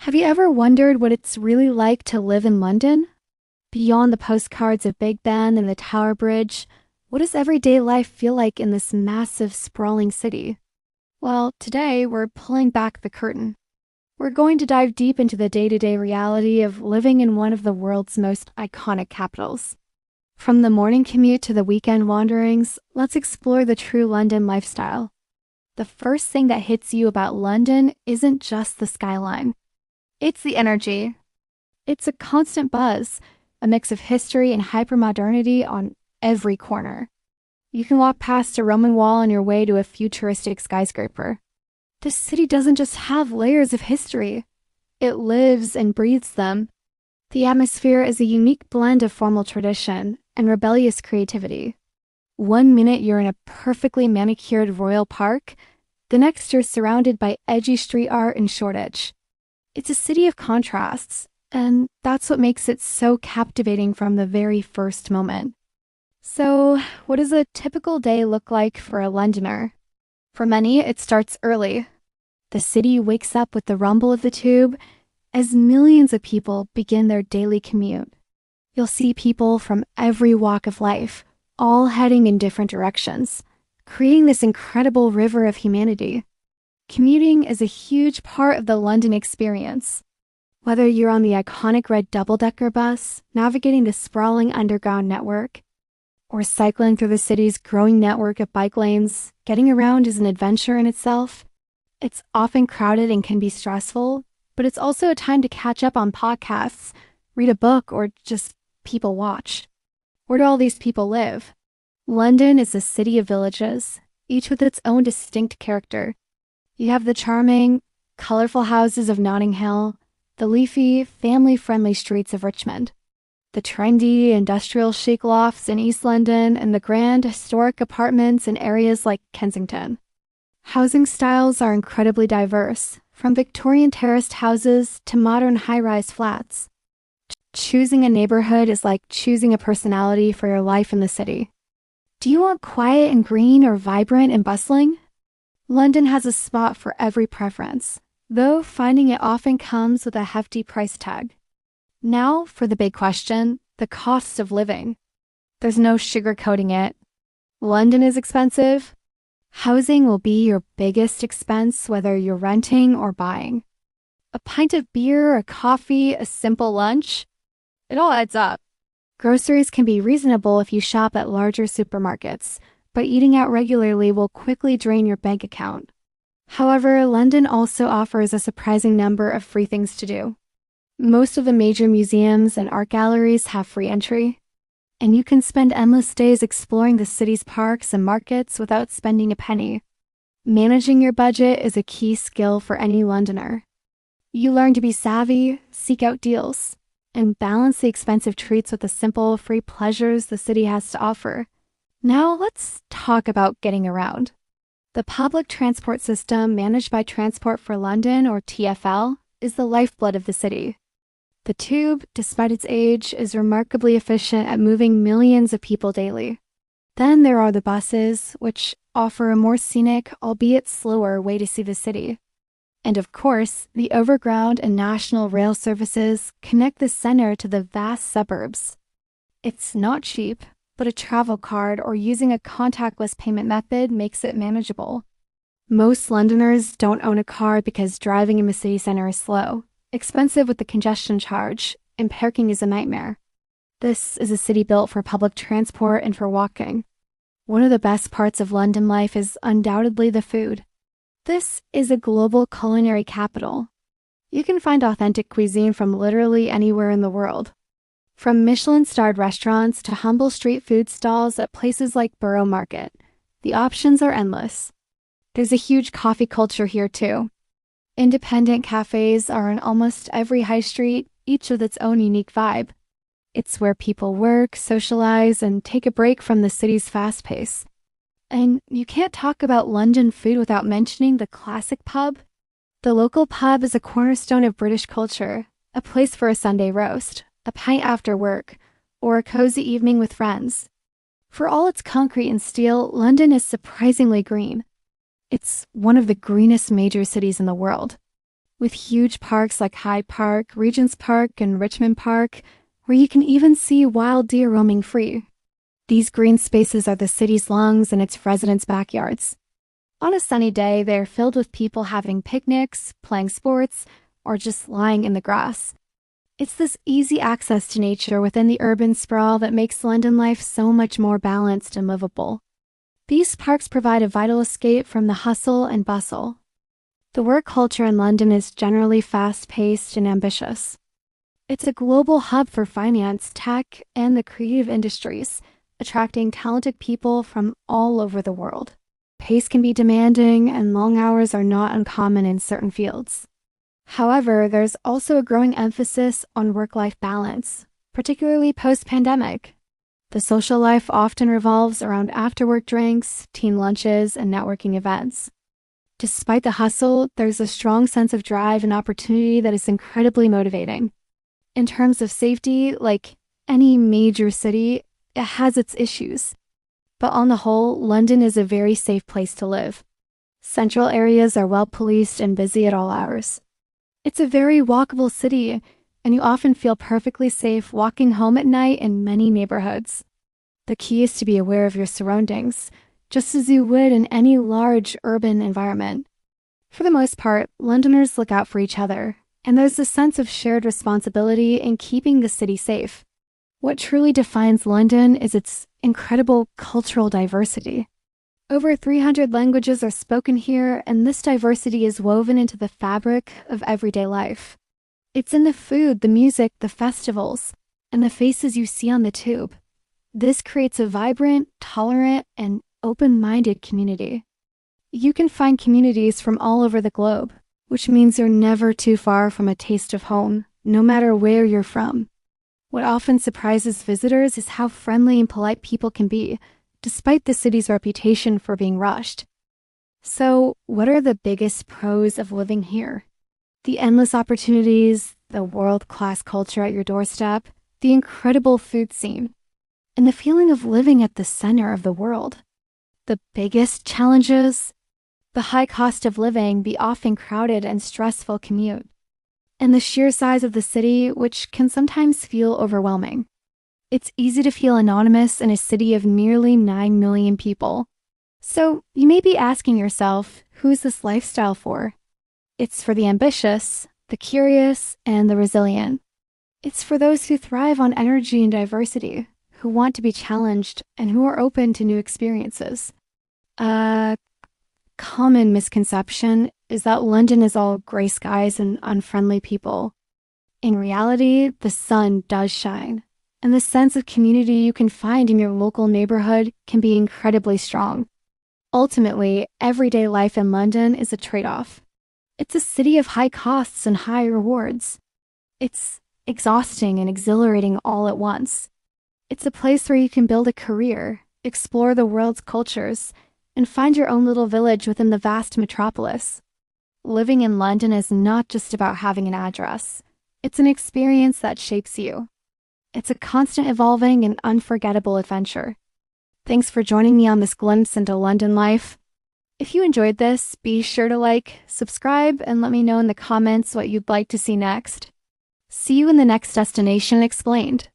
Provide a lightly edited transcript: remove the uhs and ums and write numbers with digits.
Have you ever wondered what it's really like to live in London? Beyond the postcards of Big Ben and the Tower Bridge, what does everyday life feel like in this massive, sprawling city? Well, today we're pulling back the curtain. We're going to dive deep into the day-to-day reality of living in one of the world's most iconic capitals. From the morning commute to the weekend wanderings, let's explore the true London lifestyle. The first thing that hits you about London isn't just the skyline. It's the energy. It's a constant buzz, a mix of history and hypermodernity on every corner. You can walk past a Roman wall on your way to a futuristic skyscraper. This city doesn't just have layers of history. It lives and breathes them. The atmosphere is a unique blend of formal tradition and rebellious creativity. One minute you're in a perfectly manicured royal park, the next you're surrounded by edgy street art and Shoreditch. It's a city of contrasts, and that's what makes it so captivating from the very first moment. So, what does a typical day look like for a Londoner? For many, it starts early. The city wakes up with the rumble of the tube as millions of people begin their daily commute. You'll see people from every walk of life, all heading in different directions, creating this incredible river of humanity. Commuting is a huge part of the London experience. Whether you're on the iconic red double-decker bus, navigating the sprawling underground network, or cycling through the city's growing network of bike lanes, getting around is an adventure in itself. It's often crowded and can be stressful, but it's also a time to catch up on podcasts, read a book, or just people watch. Where do all these people live? London is a city of villages, each with its own distinct character. You have the charming, colorful houses of Notting Hill, the leafy, family-friendly streets of Richmond, the trendy, industrial chic lofts in East London, and the grand, historic apartments in areas like Kensington. Housing styles are incredibly diverse, from Victorian terraced houses to modern high-rise flats. Choosing a neighborhood is like choosing a personality for your life in the city. Do you want quiet and green or vibrant and bustling? London has a spot for every preference, though finding it often comes with a hefty price tag. Now for the big question, the cost of living. There's no sugarcoating it. London is expensive. Housing will be your biggest expense whether you're renting or buying. A pint of beer, a coffee, a simple lunch, it all adds up. Groceries can be reasonable if you shop at larger supermarkets, but eating out regularly will quickly drain your bank account. However, London also offers a surprising number of free things to do. Most of the major museums and art galleries have free entry, and you can spend endless days exploring the city's parks and markets without spending a penny. Managing your budget is a key skill for any Londoner. You learn to be savvy, seek out deals, and balance the expensive treats with the simple, free pleasures the city has to offer. Now let's talk about getting around. The public transport system managed by Transport for London, or TfL, is the lifeblood of the city. The tube, despite its age, is remarkably efficient at moving millions of people daily. Then there are the buses, which offer a more scenic, albeit slower, way to see the city. And of course, the overground and national rail services connect the center to the vast suburbs. It's not cheap, but a travel card or using a contactless payment method makes it manageable. Most Londoners don't own a car because driving in the city center is slow, expensive with the congestion charge, and parking is a nightmare. This is a city built for public transport and for walking. One of the best parts of London life is undoubtedly the food. This is a global culinary capital. You can find authentic cuisine from literally anywhere in the world. From Michelin-starred restaurants to humble street food stalls at places like Borough Market, the options are endless. There's a huge coffee culture here too. Independent cafés are in almost every high street, each with its own unique vibe. It's where people work, socialize, and take a break from the city's fast pace. And you can't talk about London food without mentioning the classic pub. The local pub is a cornerstone of British culture, a place for a Sunday roast, a pint after work, or a cozy evening with friends. For all its concrete and steel, London is surprisingly green. It's one of the greenest major cities in the world. with huge parks like Hyde Park, Regent's Park, and Richmond Park, where you can even see wild deer roaming free. These green spaces are the city's lungs and its residents' backyards. On a sunny day, they are filled with people having picnics, playing sports, or just lying in the grass. It's this easy access to nature within the urban sprawl that makes London life so much more balanced and livable. These parks provide a vital escape from the hustle and bustle. The work culture in London is generally fast-paced and ambitious. It's a global hub for finance, tech, and the creative industries, attracting talented people from all over the world. Pace can be demanding, and long hours are not uncommon in certain fields. However, there's also a growing emphasis on work-life balance, particularly post-pandemic. The social life often revolves around after-work drinks, team lunches, and networking events. Despite the hustle, there's a strong sense of drive and opportunity that is incredibly motivating. In terms of safety, like any major city, it has its issues. But on the whole, London is a very safe place to live. Central areas are well policed and busy at all hours. It's a very walkable city, and you often feel perfectly safe walking home at night in many neighborhoods. The key is to be aware of your surroundings, just as you would in any large urban environment. For the most part, Londoners look out for each other, and there's a sense of shared responsibility in keeping the city safe. What truly defines London is its incredible cultural diversity. Over 300 languages are spoken here, and this diversity is woven into the fabric of everyday life. It's in the food, the music, the festivals, and the faces you see on the tube. This creates a vibrant, tolerant, and open-minded community. You can find communities from all over the globe, which means you're never too far from a taste of home, no matter where you're from. What often surprises visitors is how friendly and polite people can be, despite the city's reputation for being rushed. So, what are the biggest pros of living here? The endless opportunities, the world-class culture at your doorstep, the incredible food scene, and the feeling of living at the center of the world. The biggest challenges? The high cost of living, the often crowded and stressful commute, and the sheer size of the city, which can sometimes feel overwhelming. It's easy to feel anonymous in a city of nearly 9 million people. So you may be asking yourself, who's this lifestyle for? It's for the ambitious, the curious, and the resilient. It's for those who thrive on energy and diversity, who want to be challenged, and who are open to new experiences. A common misconception is that London is all gray skies and unfriendly people. In reality, the sun does shine, and the sense of community you can find in your local neighborhood can be incredibly strong. Ultimately, everyday life in London is a trade-off. It's a city of high costs and high rewards. It's exhausting and exhilarating all at once. It's a place where you can build a career, explore the world's cultures, and find your own little village within the vast metropolis. Living in London is not just about having an address. It's an experience that shapes you. It's a constant evolving and unforgettable adventure. Thanks for joining me on this glimpse into London life. If you enjoyed this, be sure to like, subscribe, and let me know in the comments what you'd like to see next. See you in the next Destination Explained.